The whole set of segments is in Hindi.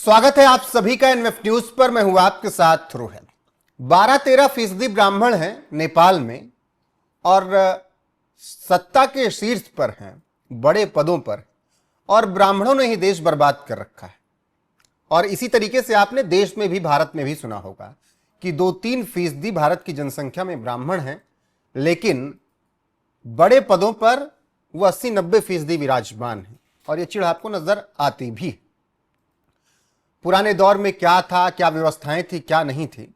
स्वागत है आप सभी का एनएफ न्यूज पर। मैं हूं आपके साथ रोहित। 12-13% ब्राह्मण हैं नेपाल में और सत्ता के शीर्ष पर हैं, बड़े पदों पर, और ब्राह्मणों ने ही देश बर्बाद कर रखा है। और इसी तरीके से आपने देश में भी, भारत में भी सुना होगा कि 2-3% भारत की जनसंख्या में ब्राह्मण हैं, लेकिन बड़े पदों पर वो 80-90% विराजमान हैं। और ये चिढ़ आपको नजर आती भी है। पुराने दौर में क्या था, क्या व्यवस्थाएं थी, क्या नहीं थी,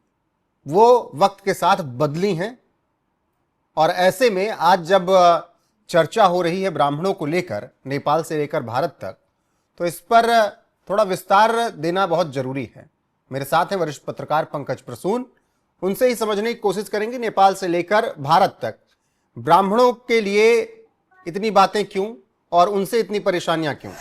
वो वक्त के साथ बदली हैं। और ऐसे में आज जब चर्चा हो रही है ब्राह्मणों को लेकर, नेपाल से लेकर भारत तक, तो इस पर थोड़ा विस्तार देना बहुत जरूरी है। मेरे साथ हैं वरिष्ठ पत्रकार पंकज प्रसून। उनसे ही समझने की कोशिश करेंगे नेपाल से लेकर भारत तक ब्राह्मणों के लिए इतनी बातें क्यों और उनसे इतनी परेशानियां क्यों।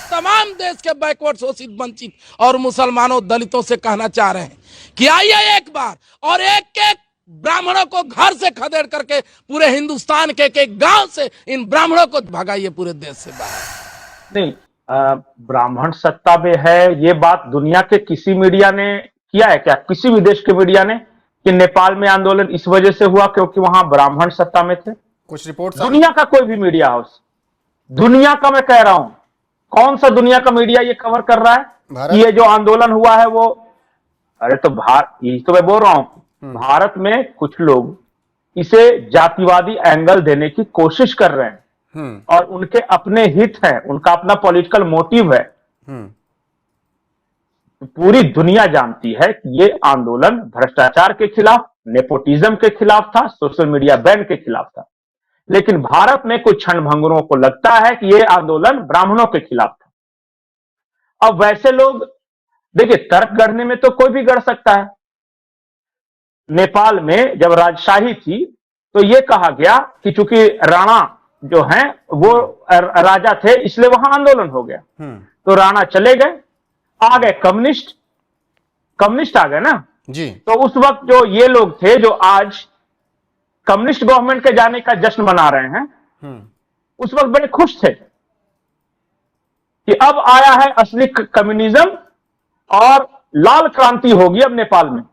तमाम देश के बैकवर्ड, शोषित, वंचित और मुसलमानों, दलितों से कहना चाह रहे हैं कि आइए एक बार और एक एक ब्राह्मणों को घर से खदेड़ करके पूरे हिंदुस्तान के एक गांव से इन ब्राह्मणों को भगाइए पूरे देश से बाहर। नहीं, ब्राह्मण सत्ता में है, ये बात दुनिया के किसी मीडिया ने किया है क्या? किसी भी देश के मीडिया ने कि नेपाल में आंदोलन इस वजह से हुआ क्योंकि वहां ब्राह्मण सत्ता में थे? कुछ रिपोर्ट दुनिया का कोई भी मीडिया हाउस, दुनिया का मैं कह रहा हूं, कौन सा दुनिया का मीडिया ये कवर कर रहा है कि ये जो आंदोलन हुआ है वो, अरे तो यही तो मैं बोल रहा हूं, भारत में कुछ लोग इसे जातिवादी एंगल देने की कोशिश कर रहे हैं और उनके अपने हित हैं, उनका अपना पॉलिटिकल मोटिव है। पूरी दुनिया जानती है कि ये आंदोलन भ्रष्टाचार के खिलाफ, नेपोटिज्म के खिलाफ था, सोशल मीडिया बैन के खिलाफ था। लेकिन भारत में कुछ क्षणभंगुरों को लगता है कि यह आंदोलन ब्राह्मणों के खिलाफ था। अब वैसे लोग, देखिए, तर्क गढ़ने में तो कोई भी गढ़ सकता है। नेपाल में जब राजशाही थी तो यह कहा गया कि चूंकि राणा जो हैं वो राजा थे, इसलिए वहां आंदोलन हो गया। तो राणा चले गए, आ गए कम्युनिस्ट आ गए ना जी। तो उस वक्त जो ये लोग थे जो आज कम्युनिस्ट गवर्नमेंट के जाने का जश्न मना रहे हैं, उस वक्त बड़े खुश थे कि अब आया है असली कम्युनिज्म और लाल क्रांति होगी अब नेपाल में।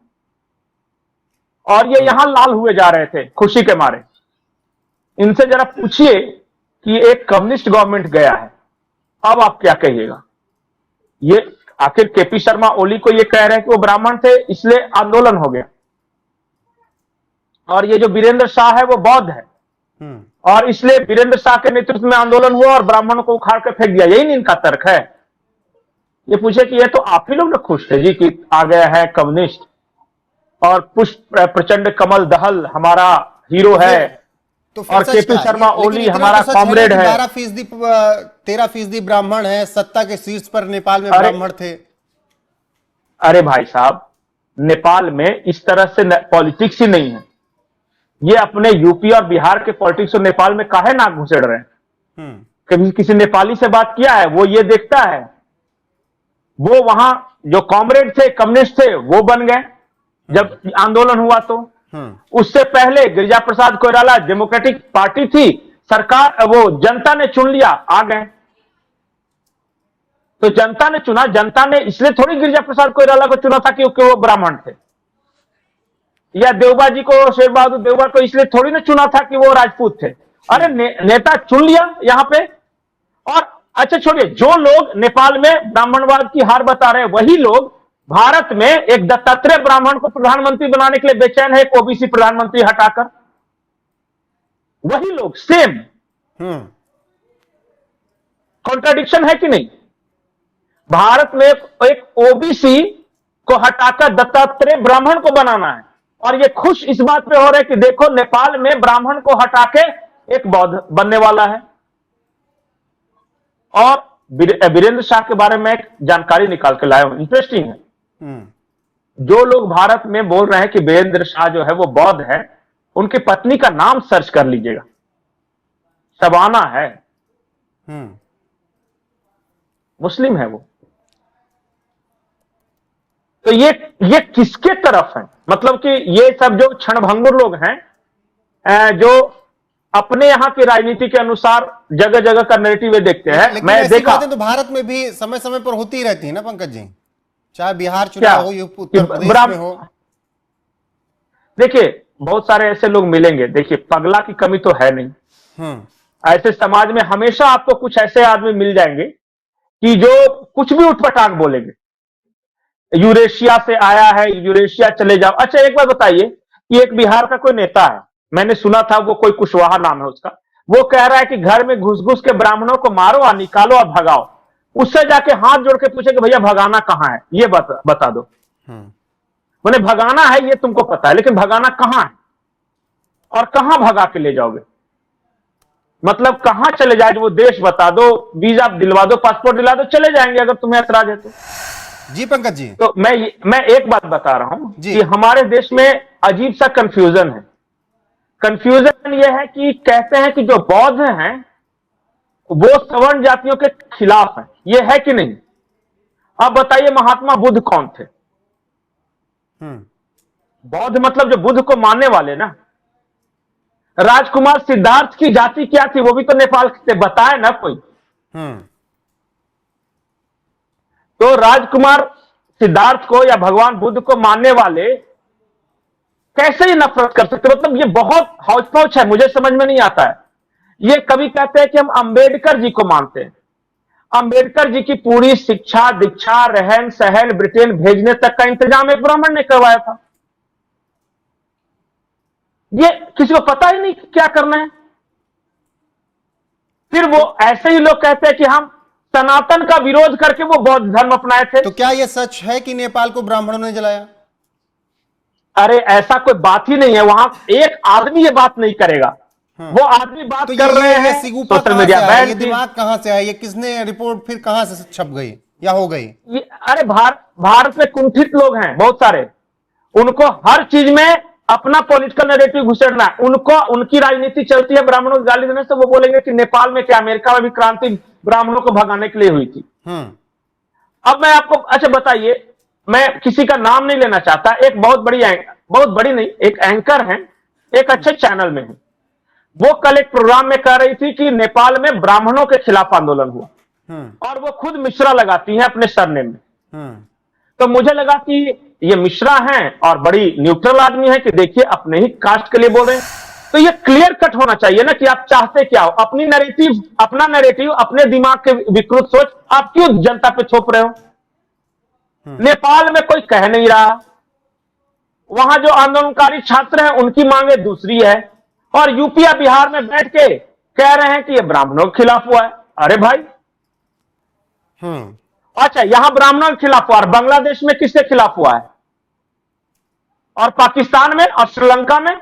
और ये यहां लाल हुए जा रहे थे खुशी के मारे। इनसे जरा पूछिए कि एक कम्युनिस्ट गवर्नमेंट गया है, अब आप क्या कहिएगा? ये आखिर केपी शर्मा ओली को ये कह रहे हैं कि वो ब्राह्मण थे इसलिए आंदोलन हो गया, और ये जो वीरेंद्र शाह है वो बौद्ध है और इसलिए वीरेंद्र शाह के नेतृत्व में आंदोलन हुआ और ब्राह्मणों को उखाड़ कर फेंक दिया। यही नहीं इनका तर्क है। ये पूछे कि ये तो आप ही लोग ना खुश थे जी कि आ गया है कम्युनिस्ट और पुष्प प्रचंड कमल दहल हमारा हीरो है, तो और केपी शर्मा ओली हमारा कॉमरेड है। 13% ब्राह्मण है, सत्ता के शीर्ष पर नेपाल में ब्राह्मण थे। अरे भाई साहब, नेपाल में इस तरह से पॉलिटिक्स ही नहीं है। ये अपने यूपी और बिहार के पॉलिटिक्स और नेपाल में काहे नाक घुसेड़ रहे हैं? कभी किसी नेपाली से बात किया है? वो ये देखता है, वो वहां जो कॉमरेड थे, कम्युनिस्ट थे, वो बन गए जब आंदोलन हुआ। तो उससे पहले गिरिजा प्रसाद कोइराला डेमोक्रेटिक पार्टी थी, सरकार वो जनता ने चुन लिया, आ गए। तो जनता ने चुना, जनता ने इसलिए थोड़ी गिरिजा प्रसाद कोइराला को चुना था क्योंकि वो ब्राह्मण थे, या देवबा जी को, शेर बहादुर देवबा को इसलिए थोड़ी ना चुना था कि वो राजपूत थे। अरे नेता चुन लिया यहां पे। और अच्छा छोड़िए, जो लोग नेपाल में ब्राह्मणवाद की हार बता रहे हैं, वही लोग भारत में एक दत्तात्रेय ब्राह्मण को प्रधानमंत्री बनाने के लिए बेचैन है, एक ओबीसी प्रधानमंत्री हटाकर। वही लोग सेम। कॉन्ट्राडिक्शन है कि नहीं? भारत में एक ओबीसी को हटाकर दत्तात्रेय ब्राह्मण को बनाना है, और ये खुश इस बात पे हो रहे हैं कि देखो नेपाल में ब्राह्मण को हटा के एक बौद्ध बनने वाला है। और वीरेंद्र शाह के बारे में एक जानकारी निकाल के लाया हूं, इंटरेस्टिंग है। जो लोग भारत में बोल रहे हैं कि वीरेंद्र शाह जो है वो बौद्ध है, उनकी पत्नी का नाम सर्च कर लीजिएगा, शबाना है, मुस्लिम है वो। तो ये किसके तरफ है? मतलब कि ये सब जो क्षणभंगुर लोग हैं, जो अपने यहाँ की राजनीति के अनुसार जगह जगह का नैरेटिव देखते हैं। मैं देखा तो भारत में भी समय समय पर होती रहती है ना पंकज जी। चाहे बिहार क्या चुनाव हो, यूपी, उत्तर प्रदेश में हो। देखिए बहुत सारे ऐसे लोग मिलेंगे, देखिए पगला की कमी तो है नहीं। ऐसे समाज में हमेशा आपको कुछ ऐसे आदमी मिल जाएंगे कि जो कुछ भी उठपटांग बोलेंगे। यूरेशिया से आया है, यूरेशिया चले जाओ। अच्छा एक बात बताइए कि एक बिहार का कोई नेता है, मैंने सुना था, वो कोई कुशवाहा नाम है उसका, वो कह रहा है कि घर में घुस घुस के ब्राह्मणों को मारो और निकालो और भगाओ। उससे जाके हाथ जोड़ के पूछे कि भैया भगाना कहां है, ये बता दो। मैंने भगाना है ये तुमको पता है, लेकिन भगाना कहां है और कहां भगा के ले जाओगे? मतलब कहां चले जाए, वो देश बता दो, वीजा दिलवा दो, पासपोर्ट दिला दो, चले जाएंगे अगर तुम्हें ऐतराज है तो। जी पंकज जी, तो मैं एक बात बता रहा हूं जी। कि हमारे देश में अजीब सा कंफ्यूजन है। कंफ्यूजन यह है कि कहते हैं कि जो बौद्ध हैं वो सवर्ण जातियों के खिलाफ है, ये है कि नहीं? अब बताइए महात्मा बुद्ध कौन थे? बौद्ध मतलब जो बुद्ध को मानने वाले ना। राजकुमार सिद्धार्थ की जाति क्या थी, वो भी तो नेपाल से बताए ना कोई। तो राजकुमार सिद्धार्थ को या भगवान बुद्ध को मानने वाले कैसे ही नफरत कर सकते? मतलब ये बहुत हौच पौच है, मुझे समझ में नहीं आता है। ये कभी कहते हैं कि हम अंबेडकर जी को मानते हैं। अंबेडकर जी की पूरी शिक्षा दीक्षा रहन सहन ब्रिटेन भेजने तक का इंतजाम एक ब्राह्मण ने करवाया था। ये किसी को पता ही नहीं क्या करना है। फिर वो ऐसे ही लोग कहते हैं कि हम सनातन का विरोध करके वो बौद्ध धर्म अपनाए थे। तो क्या यह सच है कि नेपाल को ब्राह्मणों ने जलाया? अरे ऐसा कोई बात ही नहीं है, वहां एक आदमी ये बात नहीं करेगा। वो आदमी बात तो कर रहे हैं, सिगुफा सोशल कहां मीडिया से आया? बैन ये दिमाग कहां से आया? ये किसने रिपोर्ट फिर कहां से छप गई या हो गई? अरे भारत में कुंठित लोग हैं बहुत सारे, उनको हर चीज में अपना पॉलिटिकल नैरेटिव घुसेड़ना है। उनको उनकी राजनीति चलती है ब्राह्मणों को गाली देने से। वो बोलेंगे कि नेपाल में क्या, अमेरिका में भी क्रांति ब्राह्मणों को भगाने के लिए हुई थी। अब मैं आपको, अच्छा बताइए, मैं किसी का नाम नहीं लेना चाहता, एक बहुत बड़ी नहीं, एक एंकर है, एक अच्छे चैनल में है। वो कल एक प्रोग्राम में कह रही थी कि नेपाल में ब्राह्मणों के खिलाफ आंदोलन हुआ, और वो खुद मिश्रा लगाती है अपने सरनेम में। तो मुझे लगा कि ये मिश्रा हैं और बड़ी न्यूट्रल आदमी है कि देखिए अपने ही कास्ट के लिए बोल रहे हैं। तो ये क्लियर कट होना चाहिए ना कि आप चाहते क्या हो। अपना नैरेटिव, अपने दिमाग के विकृत सोच आप क्यों जनता पे थोप रहे हो? नेपाल में कोई कह नहीं रहा, वहां जो आंदोलनकारी छात्र हैं उनकी मांगे दूसरी है, और यूपी या बिहार में बैठ के कह रहे हैं कि ये ब्राह्मणों के खिलाफ हुआ है। अरे भाई, अच्छा यहां ब्राह्मणों के खिलाफ हुआ, और बांग्लादेश में किसके खिलाफ हुआ है, और पाकिस्तान में, और श्रीलंका में,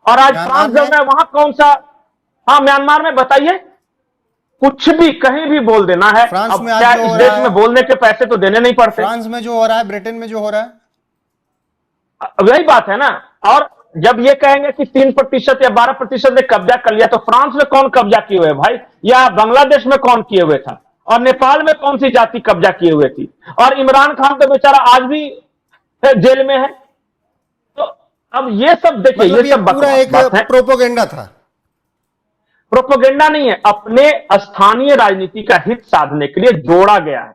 और आज फ्रांस जब है वहां कौन सा, हाँ म्यांमार में। बताइए, कुछ भी कहीं भी बोल देना है। फ्रांस अब में क्या इस देश में बोलने के पैसे तो देने नहीं पड़ते? फ्रांस में जो हो रहा है, ब्रिटेन में जो हो रहा है, वही बात है ना। और जब ये कहेंगे कि 3% या 12% ने कब्जा कर लिया, तो फ्रांस में कौन कब्जा किए हुए भाई, या बांग्लादेश में कौन किए हुए था, और नेपाल में कौन सी जाति कब्जा किए हुए थी? और इमरान खान तो बेचारा आज भी जेल में है। तो अब ये सब देखिए, मतलब ये सब पूरा एक प्रोपोगेंडा था। प्रोपोगेंडा नहीं है, अपने स्थानीय राजनीति का हित साधने के लिए जोड़ा गया है।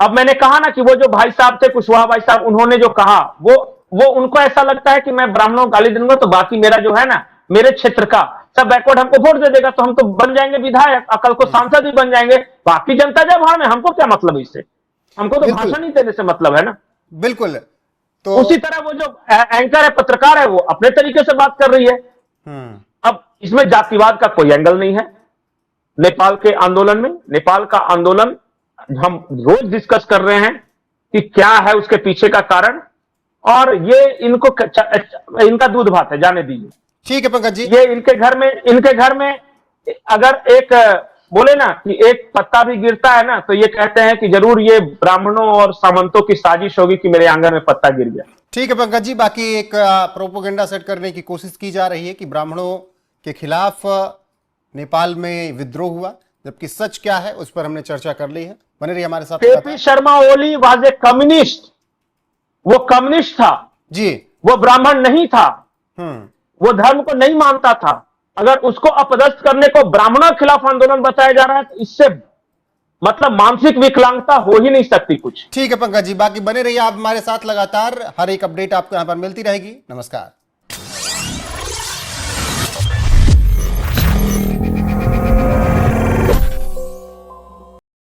अब मैंने कहा ना कि वो जो भाई साहब थे, कुशवाहा भाई साहब, उन्होंने जो कहा, वो उनको ऐसा लगता है कि मैं ब्राह्मणों को गाली दूंगा तो बाकी मेरा जो है ना, मेरे क्षेत्र का सब बैकवर्ड हमको वोट दे देगा, तो हम तो बन जाएंगे विधायक, अकल को सांसद ही बन जाएंगे, बाकी जनता जब भाड़ में, हमको क्या मतलब इससे? हमको तो भाषण ही देने से मतलब है ना। बिल्कुल। तो उसी तरह वो जो एंकर है, पत्रकार है, वो अपने तरीके से बात कर रही है। अब इसमें जातिवाद का कोई एंगल नहीं है। नेपाल के आंदोलन में, नेपाल का आंदोलन हम रोज डिस्कस कर रहे हैं कि क्या है उसके पीछे का कारण, और ये इनका दूध भात है, जाने दीजिए। ठीक है पंकज जी, ये इनके घर में अगर एक बोले ना कि एक पत्ता भी गिरता है ना, तो ये कहते हैं कि जरूर ये ब्राह्मणों और सामंतों की साजिश होगी कि मेरे आंगन में पत्ता गिर गया। ठीक है पंकज जी, बाकी एक प्रोपोगेंडा सेट करने की कोशिश की जा रही है कि ब्राह्मणों के खिलाफ नेपाल में विद्रोह हुआ, जबकि सच क्या है उस पर हमने चर्चा कर ली है। बने रहिए हमारे साथ। KP Sharma Oli was a communist, वो कम्युनिस्ट था जी, वो ब्राह्मण नहीं था, वो धर्म को नहीं मानता था। अगर उसको अपदस्थ करने को ब्राह्मणों के खिलाफ आंदोलन बताया जा रहा है, तो इससे मतलब मानसिक विकलांगता हो ही नहीं सकती कुछ। ठीक है पंकज जी, बाकी बने रहिए आप हमारे साथ, लगातार हर एक अपडेट आपको यहां पर मिलती रहेगी। नमस्कार।